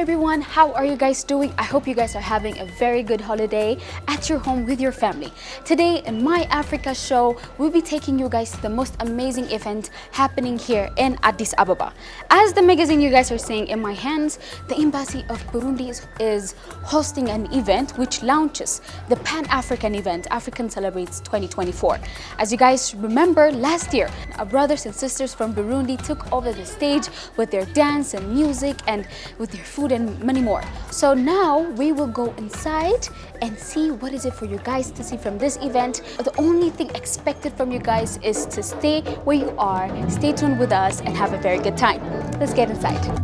everyone, how are you guys doing? I hope you guys are having a very good holiday at your home with your family. Today in My Africa show, we'll be taking you guys to the most amazing event happening here in Addis Ababa. As the magazine you guys are seeing in my hands, the Embassy of Burundi is hosting an event which launches the Pan-African event, African Celebrates 2024. As you guys remember, last year, our brothers and sisters from Burundi took over the stage with their dance and music and with their food and many more. So now we will go inside and see what is it for you guys to see from this event. The only thing expected from you guys is to stay where you are, stay tuned with us and have a very good time. Let's get inside.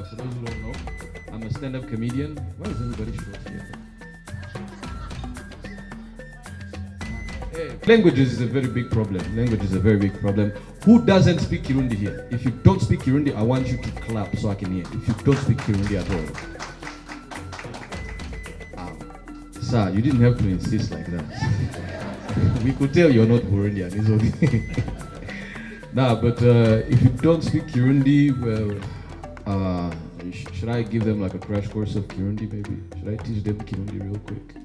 For those who don't know, I'm a stand-up comedian. Why is everybody short here? Hey, languages is a very big problem. Language is a very big problem. Who doesn't speak Kirundi here? If you don't speak Kirundi, I want you to clap so I can hear. If you don't speak Kirundi at all. Sir, you didn't have to insist like that. We could tell you're not Burundian, it's okay. Nah, but if you don't speak Kirundi, well, should I give them like a crash course of Kirundi maybe? Should I teach them Kirundi real quick?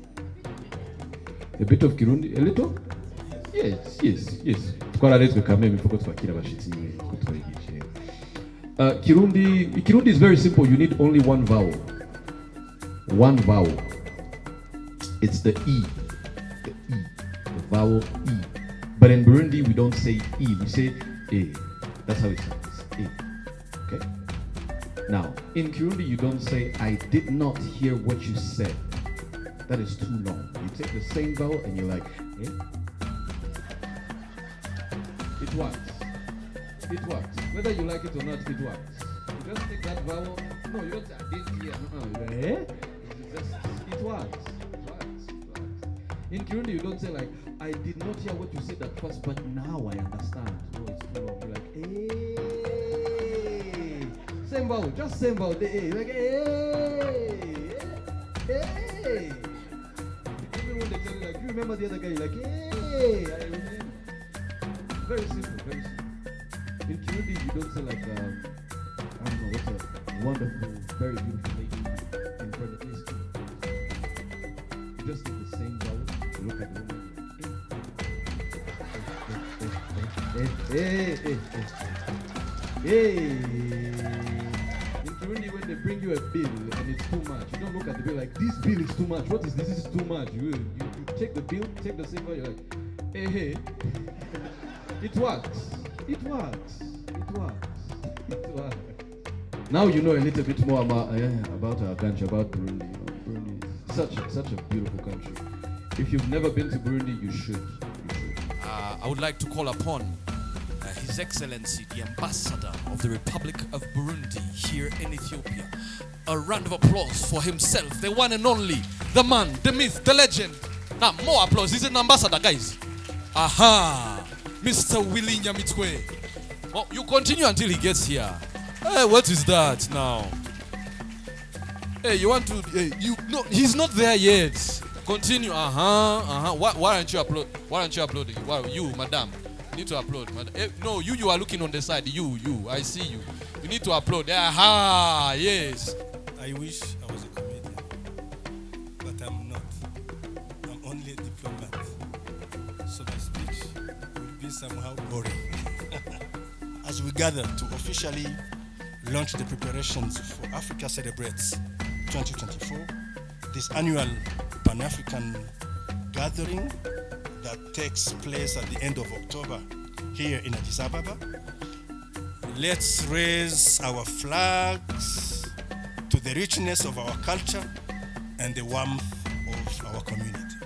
A bit of Kirundi? A little? Yes. Kirundi is very simple. You need only one vowel. One vowel. It's the E. The E. The vowel E. But in Burundi, we don't say E. We say A. That's how it sounds. A. Okay? Now, in Kirundi, you don't say, I did not hear what you said. That is too long. You take the same vowel and you're like, eh? It works. It works. Whether you like it or not, it works. You just take that vowel. No, you don't say, I didn't hear. No, eh? It works. It works. In Kirundi, you don't say like, I did not hear what you said at first, but now I understand. No, it's too long. You're like, eh? Same vowel, just same vowel, the A. Like, hey, hey. Even when they tell you, like, you remember the other guy, you're like, hey, I remember. Very simple, very simple. In Kirundi, you don't say like, I don't know, what's a wonderful, very beautiful lady in front of this. You just take the same vowel, you look at the woman. Hey. Kirundi, when they bring you a bill and it's too much, you don't look at the bill like, this bill is too much. What is this? This is too much. You take the bill, take the same you're like, hey. It works. It works. It works. It works. Now you know a little bit more about our country, about Burundi. You know, Burundi is such a beautiful country. If you've never been to Burundi, you should. I would like to call upon His Excellency, the Ambassador of the Republic of Burundi here in Ethiopia. A round of applause for himself, the one and only, the man, the myth, the legend. Now, more applause. He's an ambassador, guys. Aha! Mr. Willie Nyamitwe. Oh, you continue until he gets here. Hey, what is that now? Hey, you want to... Hey, no, he's not there yet. Continue. Why aren't you uploading? Why, you, madam? Need to upload. No, you are looking on the side. You, I see you. You need to upload. Aha, yes. I wish I was a comedian, but I'm not. I'm only a diplomat. So my speech will be somehow boring. As we gather to officially launch the preparations for Africa Celebrates 2024, this annual Pan-African gathering that takes place at the end of October here in Addis Ababa. Let's raise our flags to the richness of our culture and the warmth of our community.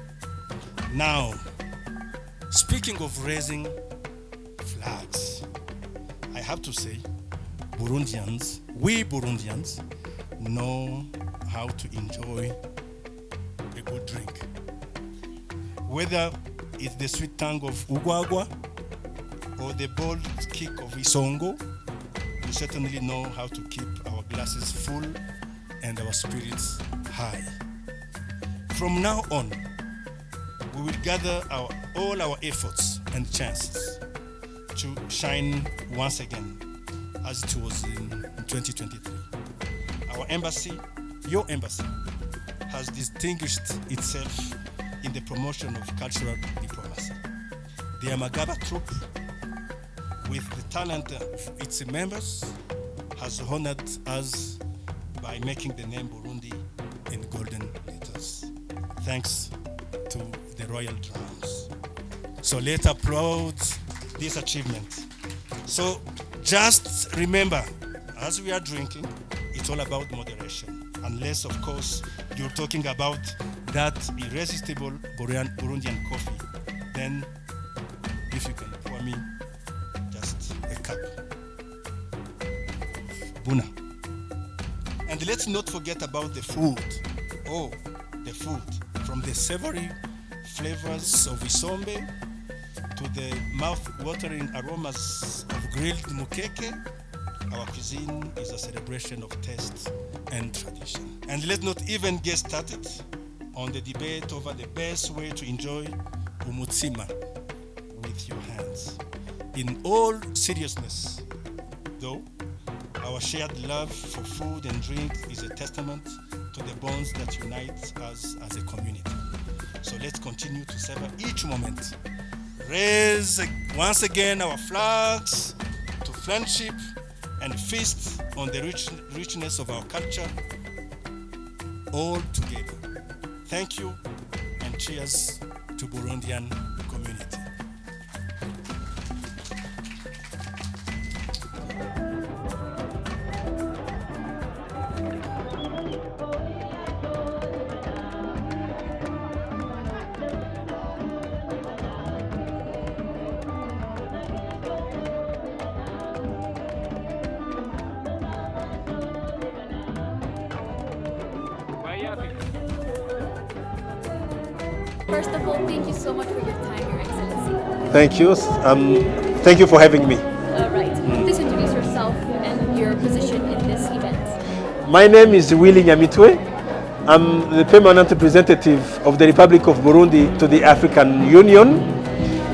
Now, speaking of raising flags, I have to say, we Burundians know how to enjoy a good drink. Whether it's the sweet tongue of Ugwagwa or the bold kick of Isongo we certainly know how to keep our glasses full and our spirits high. From now on, we will gather all our efforts and chances to shine once again, as it was in 2023. Our embassy, your embassy, has distinguished itself in the promotion of cultural diplomacy. The Amagaba troop, with the talent of its members, has honored us by making the name Burundi in golden letters, thanks to the royal drums. So let's applaud this achievement. So just remember, as we are drinking, it's all about moderation. Unless, of course, you're talking about that irresistible Burundian coffee, then if you can pour me just a cup of Buna. And let's not forget about the food. Oh, the food. From the savory flavors of isombe to the mouth-watering aromas of grilled mukeke, our cuisine is a celebration of taste and tradition. And let's not even get started on the debate over the best way to enjoy umutsima with your hands. In all seriousness, though, our shared love for food and drink is a testament to the bonds that unite us as a community. So let's continue to savor each moment. Raise once again our flags to friendship and feast on the richness of our culture all together. Thank you and cheers to Burundian community. First of all, thank you so much for your time, Your Excellency. Thank you. Thank you for having me. All right. Please introduce yourself and your position in this event. My name is Willy Nyamitwe. I'm the permanent representative of the Republic of Burundi to the African Union.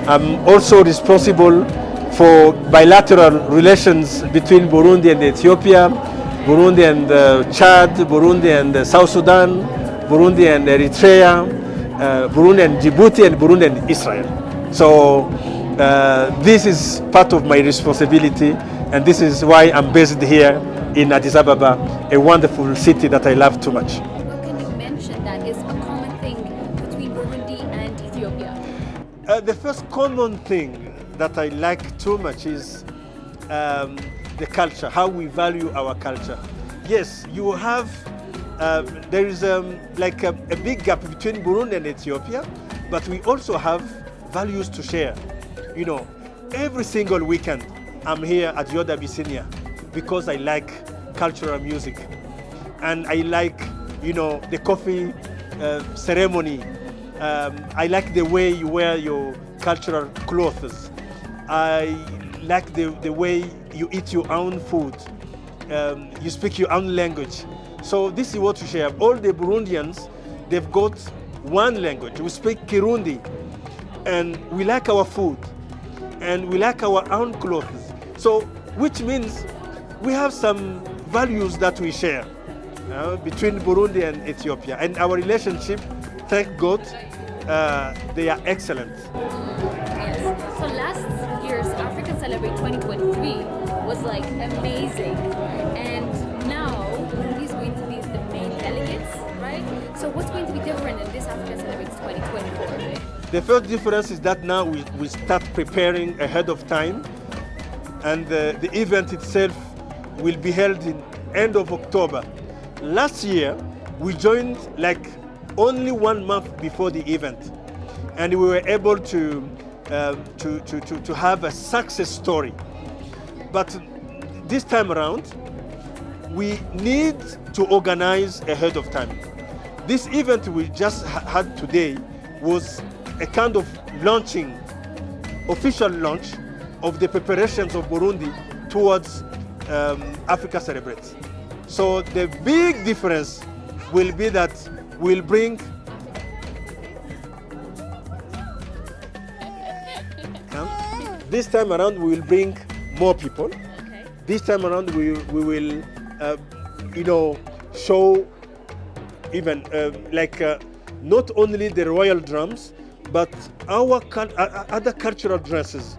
I'm also responsible for bilateral relations between Burundi and Ethiopia, Burundi and Chad, Burundi and South Sudan, Burundi and Eritrea, Burundi and Djibouti, and Burundi and Israel. So this is part of my responsibility, and this is why I'm based here in Addis Ababa, a wonderful city that I love too much. What can you mention that is a common thing between Burundi and Ethiopia? The first common thing that I like too much is the culture, how we value our culture. Yes, you have there is like a big gap between Burundi and Ethiopia, but we also have values to share. You know, every single weekend I'm here at Yoda Abyssinia because I like cultural music, and I like, you know, the coffee ceremony. I like the way you wear your cultural clothes. I like the way you eat your own food. You speak your own language. So this is what we share. All the Burundians, they've got one language. We speak Kirundi, and we like our food, and we like our own clothes. So, which means we have some values that we share between Burundi and Ethiopia. And our relationship, thank God, they are excellent. Yes. So last year's African Celebrate 2023 was like amazing, and now Burundi is going to be the main delegates, right? So what's going to be different in this African Celebrate 2024? The first difference is that now we start preparing ahead of time, and the event itself will be held in end of October. Last year, we joined like only 1 month before the event, and we were able to have a success story. But this time around, we need to organize ahead of time. This event we just had today was a kind of launching, official launch of the preparations of Burundi towards Africa celebrates. So the big difference will be that we'll bring this time around we will bring more people. Okay. This time around we will show even not only the royal drums but our other cultural dances,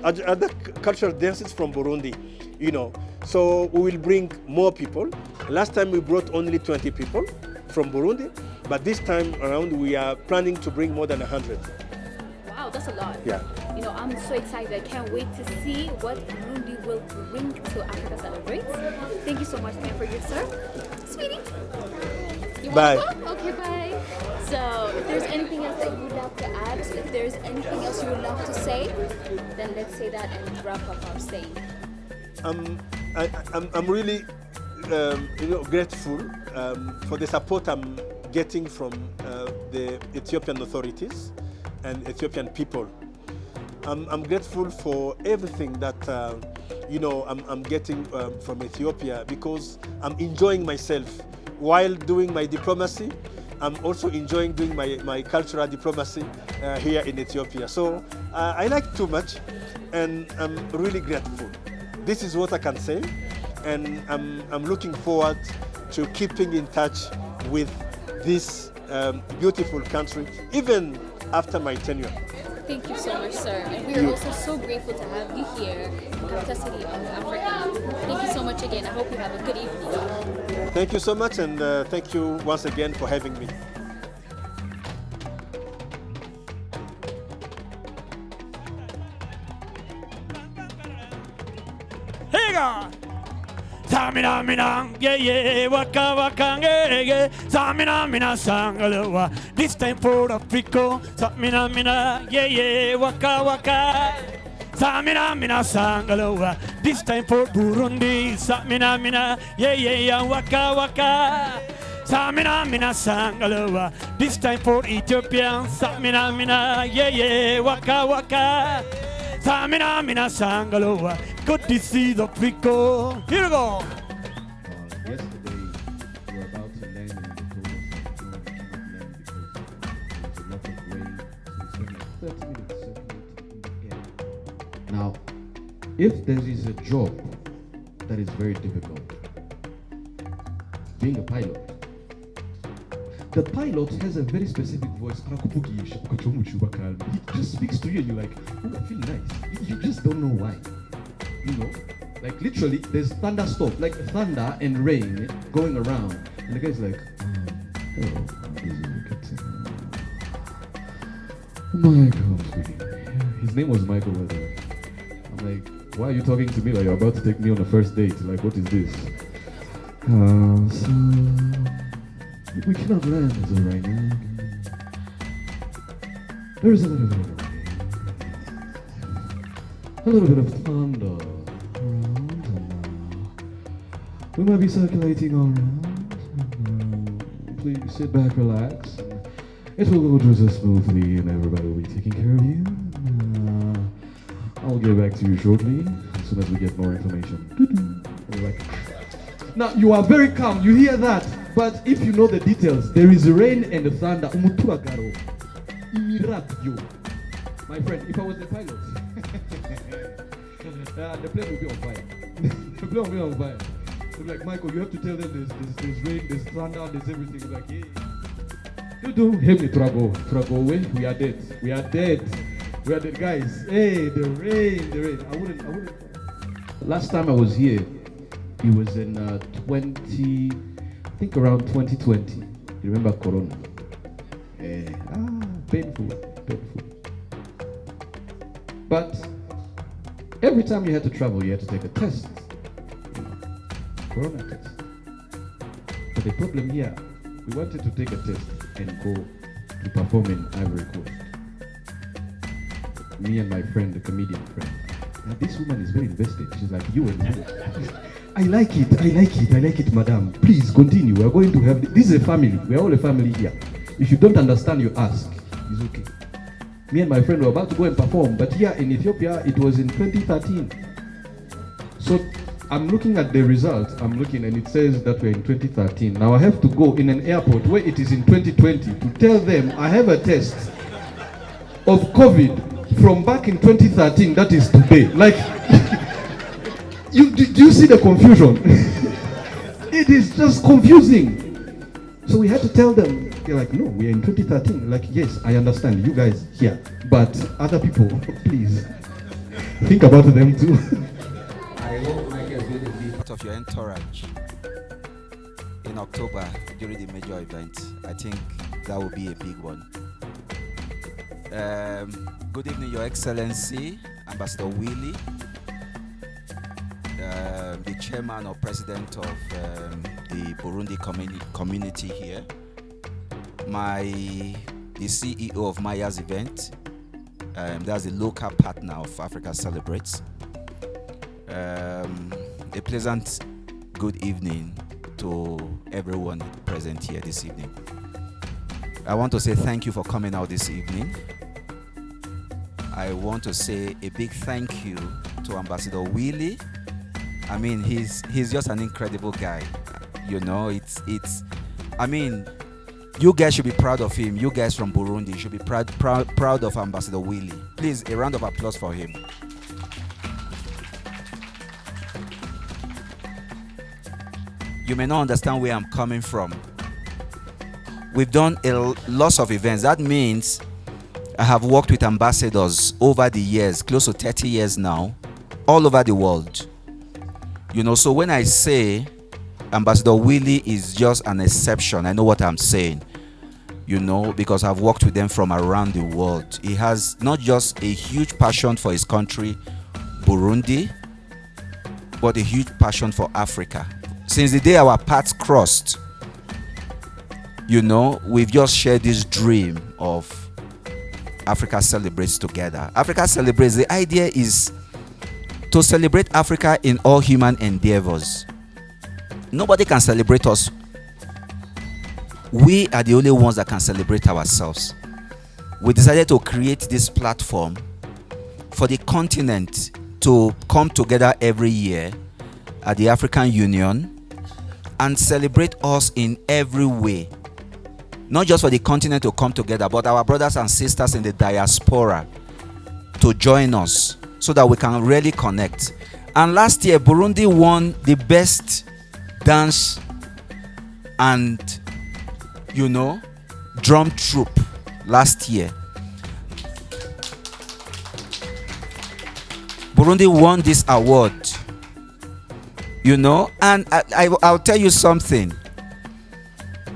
other cultural dances from Burundi, So we will bring more people. Last time we brought only 20 people from Burundi, but this time around we are planning to bring more than 100. Wow, that's a lot. Yeah. I'm so excited. I can't wait to see what Burundi will bring to Africa Celebrates. Thank you so much, man, for your serve. Sweetie. You Bye. want to go? Okay, bye. So, if there's anything else that you would love to add, if there's anything else you would love to say, then let's say that and wrap up our staying. I'm really grateful for the support I'm getting from the Ethiopian authorities and Ethiopian people. I'm grateful for everything that I'm getting from Ethiopia because I'm enjoying myself while doing my diplomacy. I'm also enjoying doing my cultural diplomacy here in Ethiopia. So I like too much, and I'm really grateful. This is what I can say, and I'm looking forward to keeping in touch with this beautiful country, even after my tenure. Thank you so much, sir. And we are also so grateful to have you here in the capital city of Africa. Thank you so much again. I hope you have a good evening. Thank you so much, and thank you once again for having me. Hey God! Samina mina, yeah, waka waka, yeah, Samina mina sangalewa. This time for Africa, Samina mina, yeah, waka waka. Samina mina sangalewa. This time for Burundi, Samina mina, yeah, waka waka. Samina mina sangalewa. This time for Ethiopia, Samina mina, yeah, waka waka. Samina mina sangalewa. Good to see the Africa. Here we go. Yesterday, we were about to land and they told us that we cannot land because there was a lot of rain. So we spent like 30 minutes circulating in the air. Now, if there is a job that is very difficult, being a pilot, the pilot has a very specific voice. He just speaks to you and you're like, oh, I feel nice. You just don't know why. Like literally there's thunderstorm, like thunder and rain going around, and the guy's like, hello, this is the captain. Michael speaking. His name was Michael, by the way. I'm like, why are you talking to me like you're about to take me on a first date? Like, what is this? So we cannot land as of right now. There is a little bit of rain, a little bit of thunder. We might be circulating all around. Please sit back, relax. It will go just smoothly and everybody will be taking care of you. I'll get back to you shortly as soon as we get more information. Like, now you are very calm, you hear that, but if you know the details, there is rain and thunder. My friend, if I was the pilot, the plane will be on fire. The plane will be on fire. They're like, Michael, you have to tell them there's rain, there's thunder, there's everything. Like, hey, help me, Trago away. We are dead. We are dead, guys. Hey, the rain. I wouldn't. Last time I was here, it was in around 2020. You remember Corona? Painful. But every time you had to travel, you had to take a test. Corona test. But the problem here, we wanted to take a test and go to perform in Ivory Coast. Me and my friend, the comedian friend. And this woman is very invested. She's like, you and me. I like it, madam. Please continue. We are going to have this is a family. We are all a family here. If you don't understand, you ask. It's okay. Me and my friend were about to go and perform, but here in Ethiopia, it was in 2013. So I'm looking at the results. I'm looking and it says that we're in 2013. Now I have to go in an airport where it is in 2020 to tell them I have a test of COVID from back in 2013. That is today. Like, do you see the confusion? It is just confusing. So we had to tell them. They're like, no, we're in 2013. Like, yes, I understand you guys here, but other people, please think about them too. I hope my guest will be part of your entourage in October during the major event. I think that will be a big one. Good evening, Your Excellency, Ambassador Willie, the chairman or president of the Burundi community here, the CEO of Maya's event. That's the local partner of Africa Celebrates. A pleasant good evening to everyone present here this evening. I want to say thank you for coming out this evening. I want to say a big thank you to Ambassador Willie. I mean, he's just an incredible guy. You know, I mean, you guys should be proud of him. You guys from Burundi should be proud of Ambassador Willie. Please, a round of applause for him. You may not understand where I'm coming from. We've done lots of events. That means I have worked with ambassadors over the years, close to 30 years now, all over the world. You know, so when I say Ambassador Willie is just an exception, I know what I'm saying, you know, because I've worked with them from around the world. He has not just a huge passion for his country, Burundi, but a huge passion for Africa. Since the day our paths crossed, you know, we've just shared this dream of Africa Celebrates together. Africa Celebrates, the idea is to celebrate Africa in all human endeavors. Nobody can celebrate us. We are the only ones that can celebrate ourselves. We decided to create this platform for the continent to come together every year at the African Union and celebrate us in every way. Not just for the continent to come together, but our brothers and sisters in the diaspora to join us so that we can really connect. And last year, Burundi won the best dance and, you know, drum troupe last year. Burundi won this award, you know, and I'll tell you something.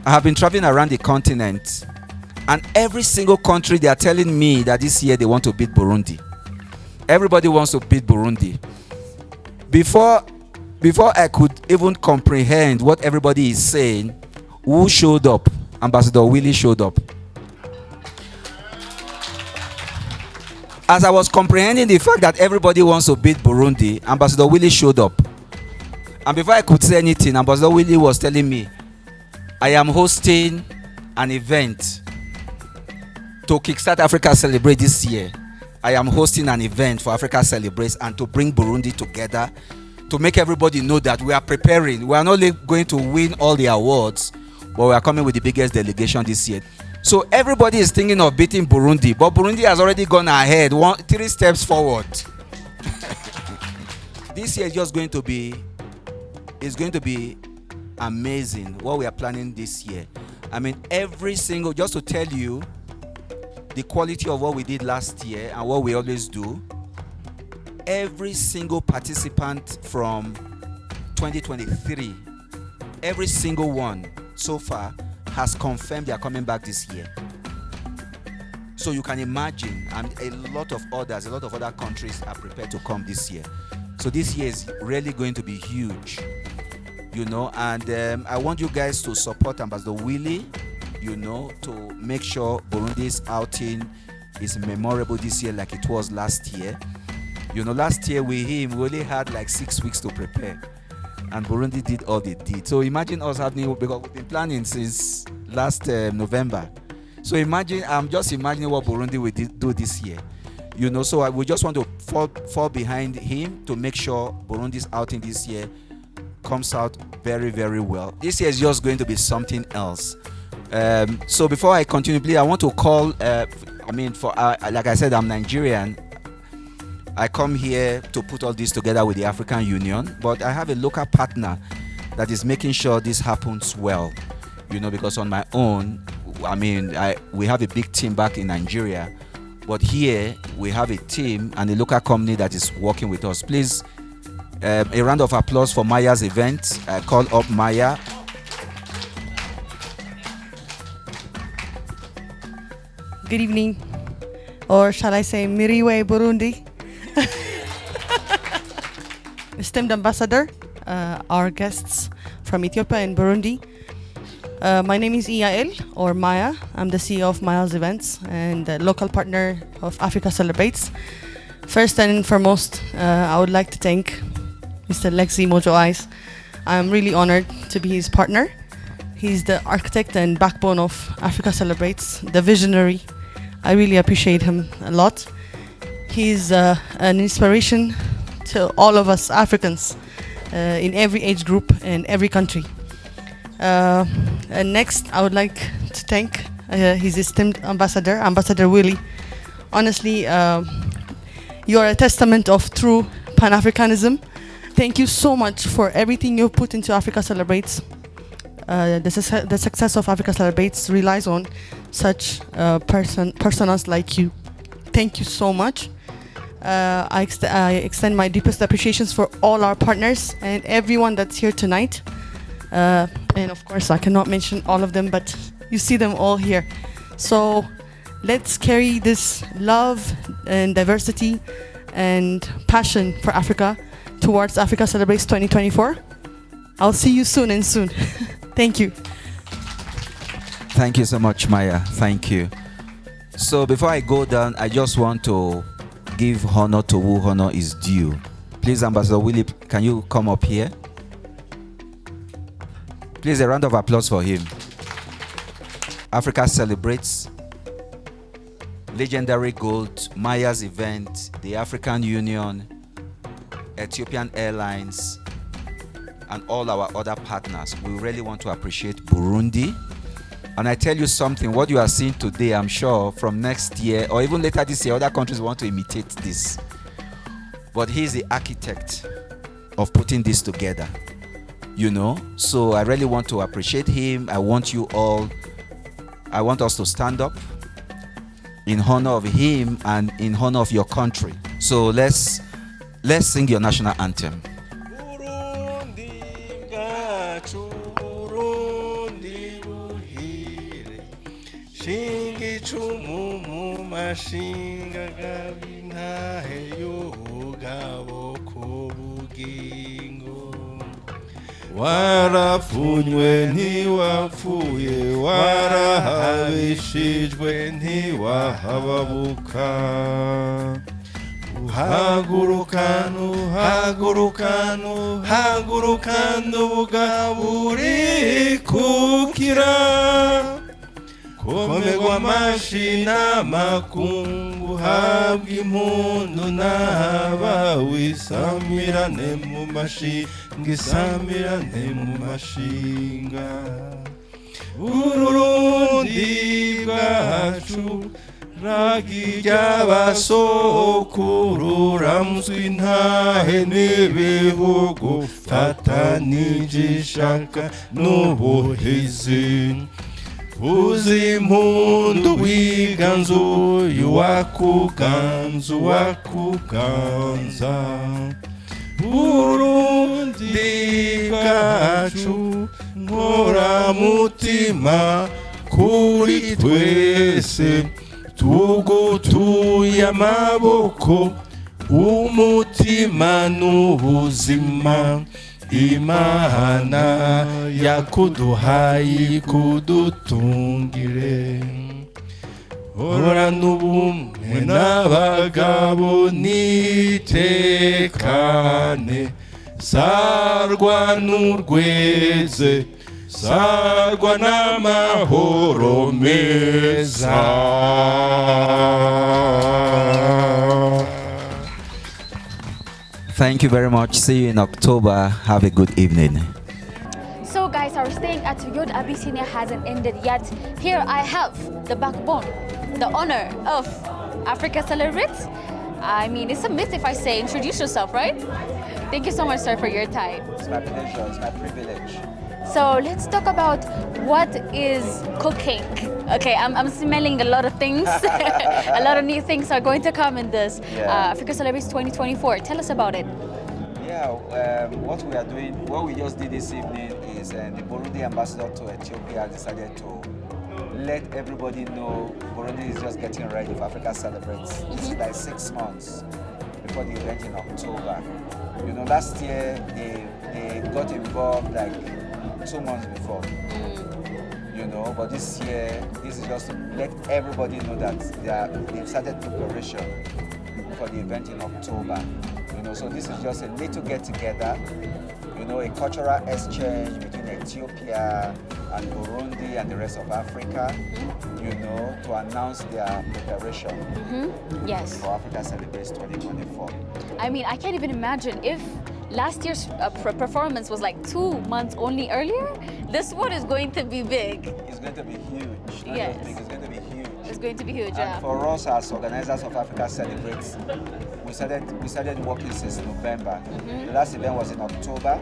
I have been traveling around the continent, and every single country, they are telling me that this year they want to beat Burundi. Everybody wants to beat Burundi. Before I could even comprehend what everybody is saying, who showed up? Ambassador Willie showed up. As I was comprehending the fact that everybody wants to beat Burundi, Ambassador Willie showed up. And before I could say anything, Ambassador Willie was telling me, I am hosting an event to kickstart Africa Celebrate this year. I am hosting an event for Africa Celebrates and to bring Burundi together, to make everybody know that we are preparing. We are not only going to win all the awards, but we are coming with the biggest delegation this year. So everybody is thinking of beating Burundi, but Burundi has already gone ahead, 3 steps forward. This year is just going to be, amazing what we are planning this year. I mean, every single, just to tell you the quality of what we did last year and what we always do, every single participant from 2023, every single one so far has confirmed they are coming back this year. So you can imagine, a lot of other countries are prepared to come this year. So this year is really going to be huge, you know, and I want you guys to support Ambassador Willie, you know, to make sure Burundi's outing is memorable this year like it was last year. You know, last year with him, we only had like 6 weeks to prepare, and Burundi did all they did. So imagine us having, because we've been planning since last November. So imagine, I'm just imagining what Burundi will do this year. You know, so we just want to fall behind him to make sure Burundi's outing this year comes out very, very well. This year is just going to be something else. So before I continue, please, I want to call, like I said, I'm Nigerian. I come here to put all this together with the African Union, but I have a local partner that is making sure this happens well, you know, because on my own, we have a big team back in Nigeria, but here we have a team and a local company that is working with us. Please, a round of applause for Maya's event. I call up Maya. Good evening, or shall I say Miriwe Burundi. Esteemed ambassador, our guests from Ethiopia and Burundi. My name is Iael, or Maya. I'm the CEO of Maya's Events and the local partner of Africa Celebrates. First and foremost, I would like to thank Mr. Lexi Mojo Eyes. I'm really honored to be his partner. He's the architect and backbone of Africa Celebrates, the visionary. I really appreciate him a lot. He's an inspiration to all of us Africans in every age group and every country. And next, I would like to thank his esteemed ambassador, Ambassador Willie. Honestly, you are a testament of true Pan-Africanism. Thank you so much for everything you've put into Africa Celebrates. The success of Africa Celebrates relies on such personas like you. Thank you so much. I extend my deepest appreciations for all our partners and everyone that's here tonight. And of course, I cannot mention all of them, but you see them all here. So let's carry this love and diversity and passion for Africa towards Africa Celebrates 2024. I'll see you soon and soon. Thank you. Thank you so much, Maya. Thank you. So before I go down, I just want to give honor to who honor is due. Please, Ambassador Willie, can you come up here? Please, a round of applause for him. Africa Celebrates, Legendary Gold, Maya's Event, the African Union, Ethiopian Airlines, and all our other partners. We really want to appreciate Burundi. And I tell you something, what you are seeing today, I'm sure from next year or even later this year, other countries want to imitate this. But he's the architect of putting this together, you know. So I really want to appreciate him. I want us to stand up in honor of him and in honor of your country. So let's sing your national anthem. Shingi chumumu mashinga gabina heyo gabo kobugingo warafunywe ntiwapfuye warahabishijwe ntiwahababuka hagurukanu bugaburi kukira komerwa amashina makungu habwa impundu n'abawe isamirane mu mashinga Burundi bwacu ragi ry'abasokuru ramswi intahe n'ibihugu fatanije ishaka n'ubuhizi uzimpundu wiganzu wakuganza Burundi bwacu nkoramutima kuri twese tugutuye amaboko umutima n'ubuzima Imana yakuduhaye kudutungire horana ubumwe n'abagabo nitekane sarwa n'urweze sagwa n'amahoro meza. Thank you very much. See you in October. Have a good evening. So guys, our staying at Yoda Abyssinia hasn't ended yet. Here I have the backbone, the honor of Africa Celebrates. I mean, it's a myth if I say introduce yourself, right? Thank you so much, sir, for your time. It's my pleasure. It's my privilege. So let's talk about what is cooking. Okay, I'm smelling a lot of things. A lot of new things are going to come in this Africa Celebrates 2024. Tell us about it. Yeah, what we are doing, what we just did this evening is the Burundi ambassador to Ethiopia decided to let everybody know Burundi is just getting ready for Africa Celebrates. This is like 6 months before the event in October. You know, last year they got involved like 2 months before. You know, but this year, this is just to let everybody know that they've started preparation for the event in October. You know, so this is just a little get together, you know, a cultural exchange between Ethiopia and Burundi and the rest of Africa, you know, to announce their preparation Yes. for Africa Celebrates 2024. I mean, I can't even imagine if last year's performance was like 2 months only earlier. This one is going to be big. It's going to be huge. Not Yes. just big, it's going to be huge. It's going to be huge, And yeah. for us as organizers of Africa Celebrates, we started working since November. The last event was in October.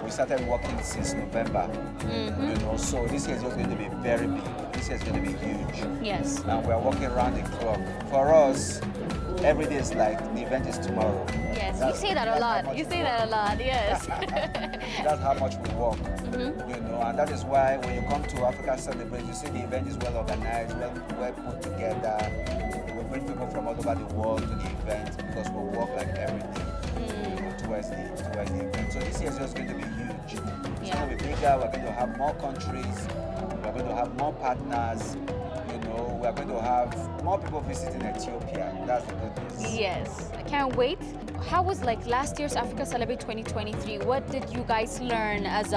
We started working since November. You know, so this year is just going to be very big. This year is going to be huge. Yes. And we are working around the clock. For us, every day is like the event is tomorrow. Yes, That's- you say that a that's how lot. much You we say work. that a lot, yes. That's how much we work, you know, and that is why when you come to Africa Celebrate, you see the event is well organized, well put together. We bring people from all over the world to the event because we work like everything you know, towards the event. So this year is just going to be huge. It's Yeah. going to be bigger. We're going to have more countries. We're going to have more partners. You know, we're going to have more people visiting Ethiopia. That's the good news. Yes, I can't wait. How was like last year's Africa Celebrate 2023? What did you guys learn as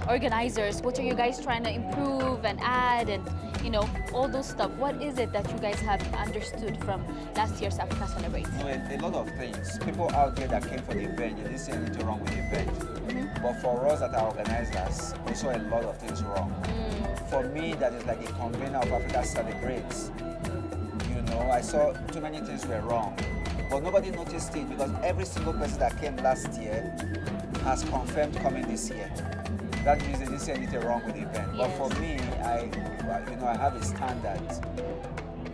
organizers? What are you guys trying to improve and add and, you know, all those stuff? What is it that you guys have understood from last year's Africa Celebrate? You know, a lot of things. People out there that came for the event, they didn't see anything wrong with the event. But for us that are organizers, we saw a lot of things wrong. For me, that is like a convener of Africa Celebrates. You know, I saw too many things were wrong. But nobody noticed it because every single person that came last year has confirmed coming this year. That means they didn't see anything wrong with the event. But Yes. for me, I have a standard.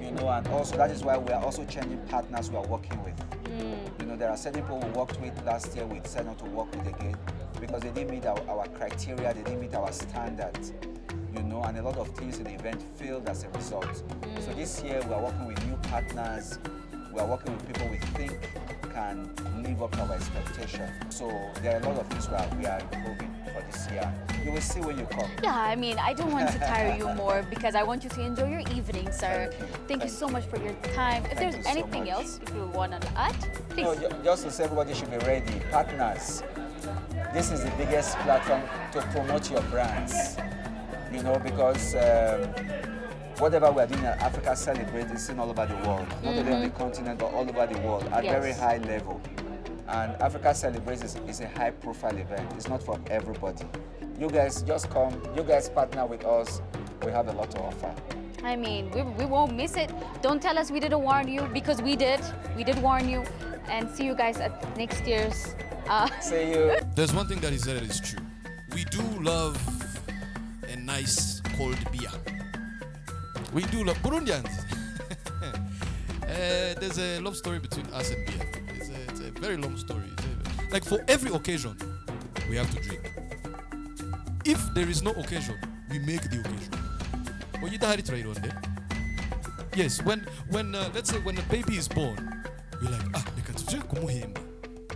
You know, and also that is why we are also changing partners we are working with. You know, there are certain people we worked with last year we decided not to work with again because they didn't meet our criteria, they didn't meet our standards. You know, and a lot of things in the event failed as a result. So this year we are working with new partners. We are working with people we think can live up to our expectation. So there are a lot of things we are improving for this year. You will see when you come. Yeah, I mean, I don't want to tire you more because I want you to enjoy your evening, sir. Thank you so much for your time. If Thank there's you so anything much. else, if you want to add, please. No, just to say everybody should be ready. Partners, this is the biggest platform to promote your brands. You know, because whatever we are doing at Africa Celebrate is seen all over the world, not only on the continent but all over the world at Yes. very high level. And Africa Celebrate is a high profile event. It's not for everybody. You guys just come, you guys partner with us. We have a lot to offer. I mean, we won't miss it. Don't tell us we didn't warn you because we did. We did warn you. And see you guys at next year's. See you. There's one thing that he said that is true. We do love a nice cold beer. We do love Burundians. There's a love story between us and beer. It's a very long story. Like for every occasion, we have to drink. If there is no occasion, we make the occasion. Well, you had it right on there. Yes, when let's say when a baby is born, we're like,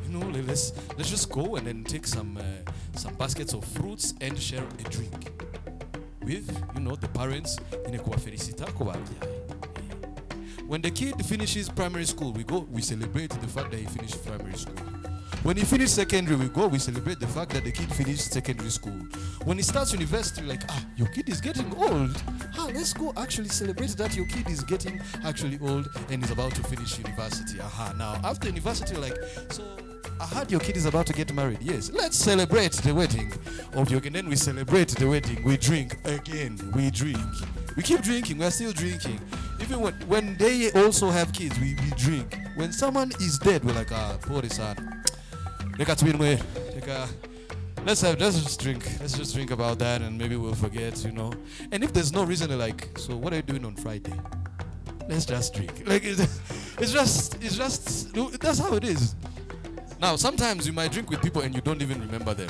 you know, let's just go and then take some baskets of fruits and share a drink with, you know, the parents. When the kid finishes primary school, we celebrate the fact that he finished primary school. When he finished secondary, we celebrate the fact that the kid finished secondary school. When he starts university, we're like, your kid is getting old. Let's go actually celebrate that your kid is getting actually old and is about to finish university. Now after university, we're like, so I heard your kid is about to get married. Yes, let's celebrate the wedding of your kid. And then we celebrate the wedding. We drink again. We drink. We keep drinking. We're still drinking. Even when they also have kids, we drink. When someone is dead, we're like, poor son. Let's just drink. Let's just drink about that, and maybe we'll forget, And if there's no reason, they're like, so what are you doing on Friday? Let's just drink. Like it's just that's how it is. Now sometimes you might drink with people and you don't even remember them,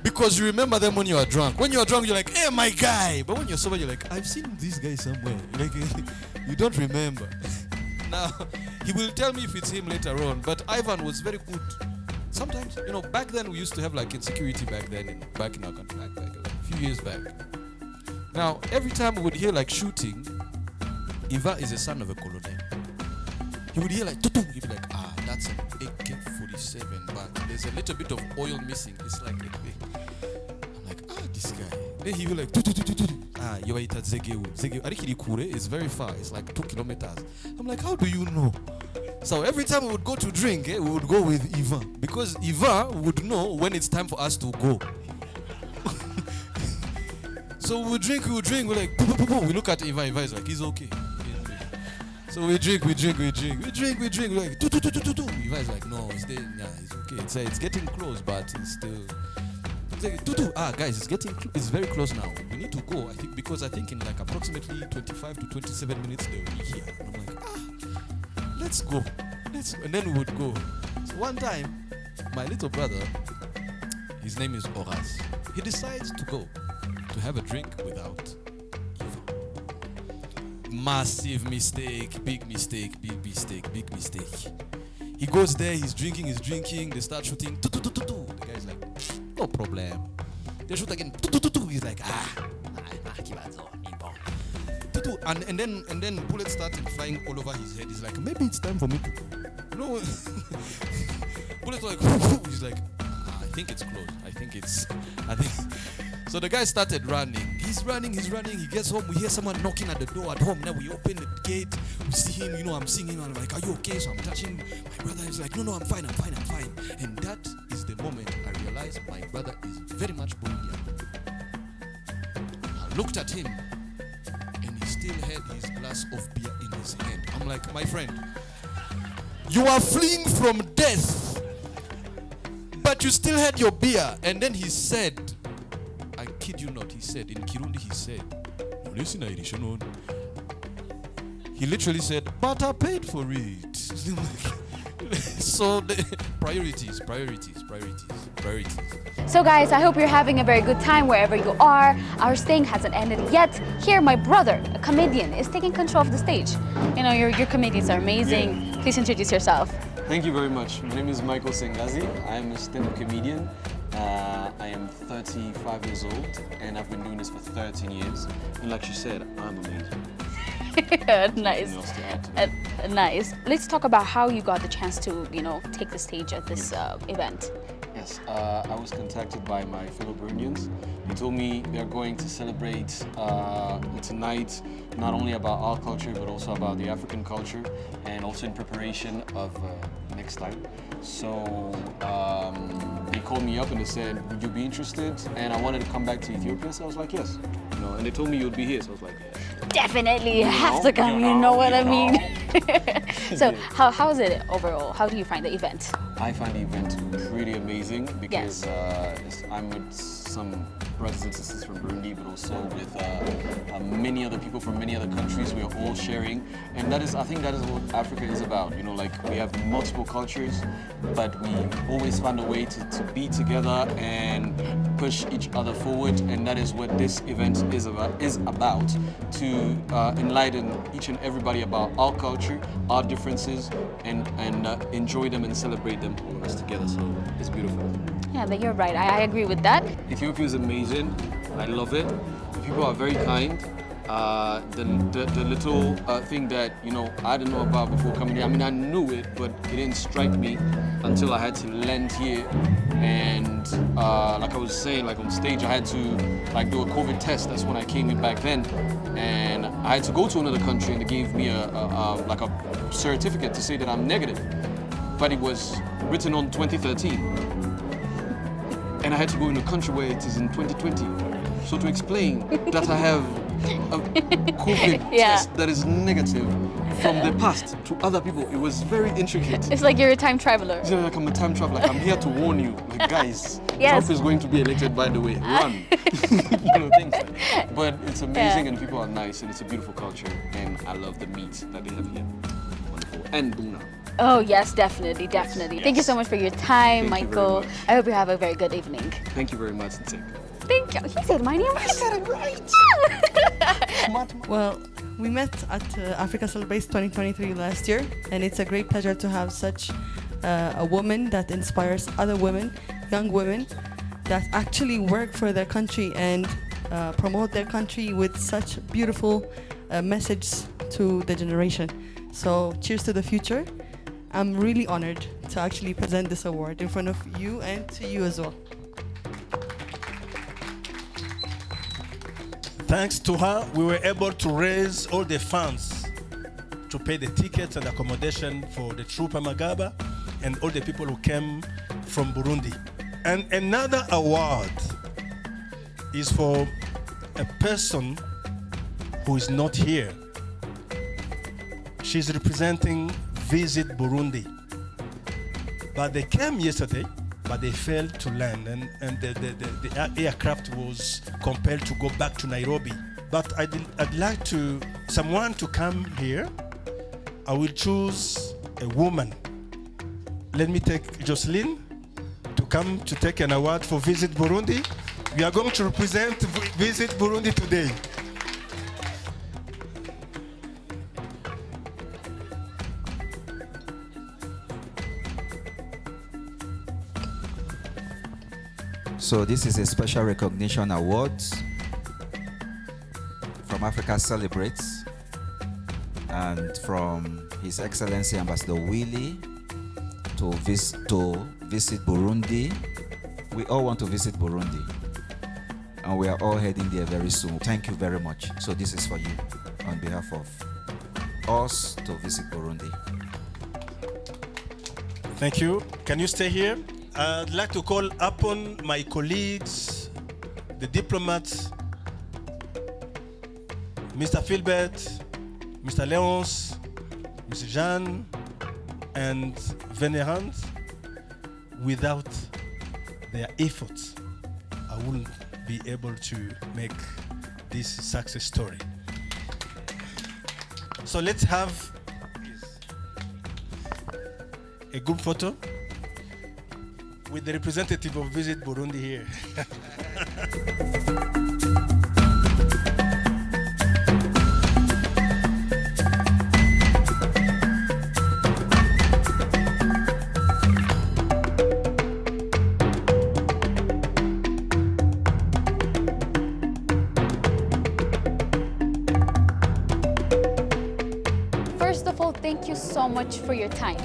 because you remember them when you are drunk. When you are drunk, you're like, hey, my guy. But when you're sober, you're like, I've seen this guy somewhere. Like you don't remember. Now he will tell me if it's him later on. But Ivan was very good. Sometimes, back then we used to have like insecurity back in our country, like a few years back. Now, every time we would hear like shooting, Iva is a son of a colonel. He would hear like, tutu. He'd be like, that's an AK-47, but there's a little bit of oil missing. It's like, I'm like, this guy. Then he would like, tutu. Yowaita Zegeu. Arikirikure is very far. It's like 2 kilometers. I'm like, how do you know? So every time we would go to drink, we would go with Ivan, because Ivan would know when it's time for us to go. So we would drink, we're like, we look at Ivan is like, he's okay. So we drink, we're like, Ivan is like, no, it's okay. It's getting close, but it's still. It's like, guys, it's very close now. We need to go, because I think in like approximately 25 to 27 minutes they'll be here. And I'm like, let's go. And then we would go. So one time, my little brother, his name is Horace, he decides to go to have a drink without Eva. Massive mistake, big mistake. He goes there, he's drinking, they start shooting. The guy's like, no problem. They shoot again. He's like, and then bullets started flying all over his head. He's like, maybe it's time for me to go. No. Bullets were like, he's like, I think it's close. I think. So the guy started running. He's running. He gets home. We hear someone knocking at the door at home. Now we open the gate. We see him. I'm seeing him. I'm like, are you okay? So I'm touching my brother. He's like, no, I'm fine. And that is the moment I realized my brother is very much Burundian. I looked at him, and he still had his glass of beer in his hand. I'm like, my friend, you are fleeing from death, but you still had your beer. And then he said, I kid you not, he said, in Kirundi, he said, he literally said, but I paid for it. So the priorities. So guys, I hope you're having a very good time wherever you are. Our staying hasn't ended yet. Here, my brother, a comedian, is taking control of the stage. Your comedians are amazing. Yeah. Please introduce yourself. Thank you very much. My name is Michael Sengazi. I am a stand-up comedian. I am 35 years old, and I've been doing this for 13 years. And like you said, I'm amazing. Nice. Nice. Let's talk about how you got the chance to, take the stage at this event. Yes, I was contacted by my fellow Burundians. They told me they're going to celebrate tonight, not only about our culture, but also about the African culture, and also in preparation of next time. So they called me up and they said, would you be interested? And I wanted to come back to Ethiopia, so I was like, yes. And they told me you'd be here, so I was like, yeah. Definitely, you have to come, you know what I mean? So how is it overall? How do you find the event? I find the event pretty amazing because I'm with some brothers and sisters from Burundi, but also with many other people from many other countries. We are all sharing, and I think that is what Africa is about. We have multiple cultures, but we always find a way to be together and push each other forward, and that is what this event is about, to enlighten each and everybody about our culture, our differences, and enjoy them and celebrate them all of us together. So it's beautiful. Yeah, you're right. I agree with that. Ethiopia is amazing. I love it. The people are very kind. the little thing that I didn't know about before coming here. I mean, I knew it, but it didn't strike me until I had to land here. And like I was saying, like on stage, I had to like do a COVID test. That's when I came in back then, and I had to go to another country, and they gave me a certificate to say that I'm negative, but it was written on 2013, and I had to go in a country where it is in 2020. So to explain that I have a COVID test that is negative from the past to other people, it was very intricate. It's like you're a time traveler. It's like I'm a time traveler. Like I'm here to warn you, like guys, Yes. Trump is going to be elected. By the way, run. Things like that. But it's amazing, and people are nice, and it's a beautiful culture, and I love the meat that they have here. Wonderful. And Buna. Oh yes, definitely. Thank you so much for your time, Thank you Michael. very much. I hope you have a very good evening. Thank you very much, Nsek. Thank you. He said my name. I said it right. Well, we met at Africa Celebrates 2023 last year, and it's a great pleasure to have such a woman that inspires other women, young women, that actually work for their country and promote their country with such beautiful message to the generation. So cheers to the future. I'm really honored to actually present this award in front of you and to you as well. Thanks to her, we were able to raise all the funds to pay the tickets and accommodation for the troop Amagaba and all the people who came from Burundi. And another award is for a person who is not here. She's representing Visit Burundi. But they came yesterday, but they failed to land, and the aircraft was compelled to go back to Nairobi. But I'd like someone to come here. I will choose a woman. Let me take Jocelyn to come to take an award for Visit Burundi. We are going to represent Visit Burundi today. So this is a special recognition award from Africa Celebrates and from His Excellency Ambassador Willie to visit Burundi. We all want to visit Burundi, and we are all heading there very soon. Thank you very much. So this is for you on behalf of us to visit Burundi. Thank you. Can you stay here? I'd like to call upon my colleagues, the diplomats, Mr. Philbert, Mr. Leonce, Mr. Jean, and Venerand. Without their efforts, I wouldn't be able to make this success story. So let's have a group photo with the representative of Visit Burundi here. First of all, thank you so much for your time.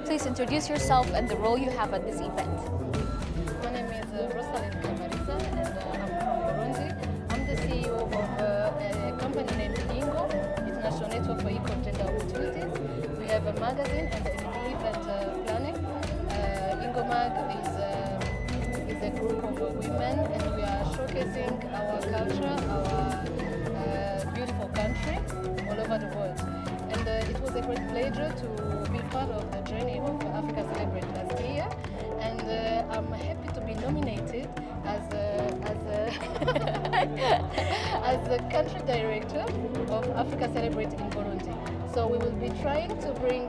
Please introduce yourself and the role you have at this event. My name is Rosalind Kamarisa, and I'm from Burundi. I'm the CEO of a company named INGO, International Network for Equal Gender Opportunities. We have a magazine and an event planning. INGO Mag is a group of women, and we are showcasing our culture, our beautiful country all over the world. And it was a great pleasure to be part of the journey of Africa Celebrate last year, and I'm happy to be nominated as as the country director of Africa Celebrate in Burundi. So we will be trying to bring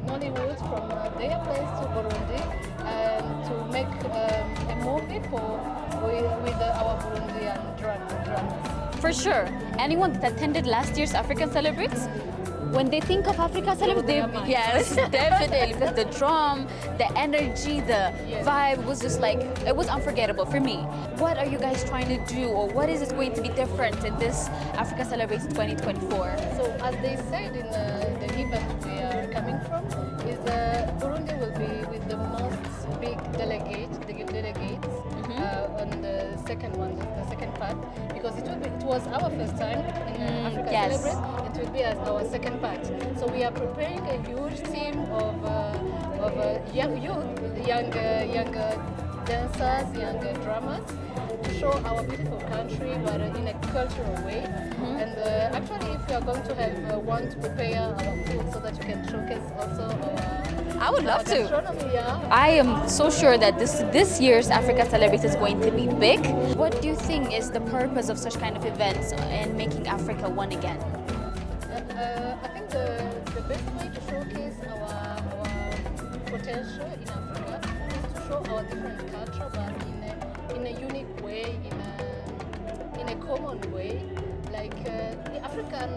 Nollywood from their place to Burundi and to make a movie with our Burundian dramas. For sure. Anyone that attended last year's African Celebrates when they think of Africa celebrate, yes, definitely, because the drum, the energy, the vibe was just like, it was unforgettable for me. What are you guys trying to do, or what is it going to be different in this Africa Celebrates 2024? So as they said in the event we are coming from, is Burundi will be with the most big delegates on the second one, the second part, because it was our first time in Africa Celebrate. It will be as our second part. So we are preparing a huge team of young dancers, young drummers, to show our beautiful country, but in a cultural way. And actually, if we are going to have one to prepare our food so that you can showcase also I would love to. Yeah. I am so sure that this year's Africa Celebrate is going to be big. What do you think is the purpose of such kind of events and making Africa one again? I think the best way to showcase our potential in Africa is to show our different culture, but in a unique way, in a common way. Like Africa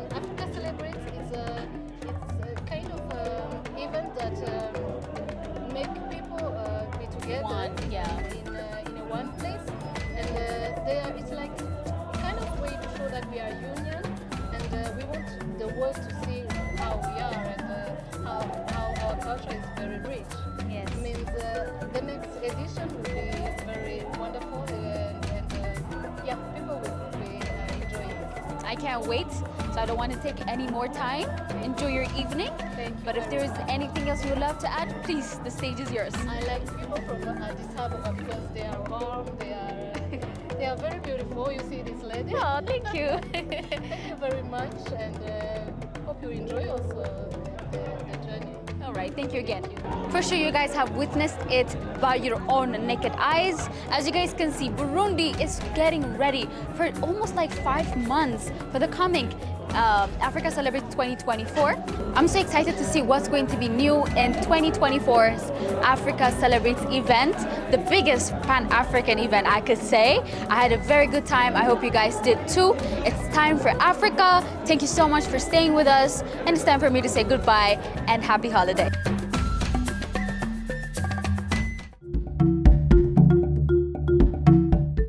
Celebrates it's a kind of event that make people be together in a one place, and it's like kind of way to show that we are union, and we want the world to see how we are and how our culture is very rich. Yes. It means the next edition will be very wonderful, and people will be enjoying it. I can't wait, so I don't want to take any more time. Enjoy your evening. Thank you. But if there is anything else you would love to add, please, the stage is yours. I like people from Addis Ababa because they are warm, they are very beautiful. You see this lady. Oh, thank you. Thank you very much, and hope you enjoy also the journey. All right, thank you again. For sure, you guys have witnessed it by your own naked eyes. As you guys can see, Burundi is getting ready for almost like 5 months for the coming Africa Celebrate 2024. I'm so excited to see what's going to be new in 2024's Africa Celebrate event, the biggest Pan-African event I could say. I had a very good time. I hope you guys did too. It's time for Africa. Thank you so much for staying with us, and it's time for me to say goodbye and happy holiday.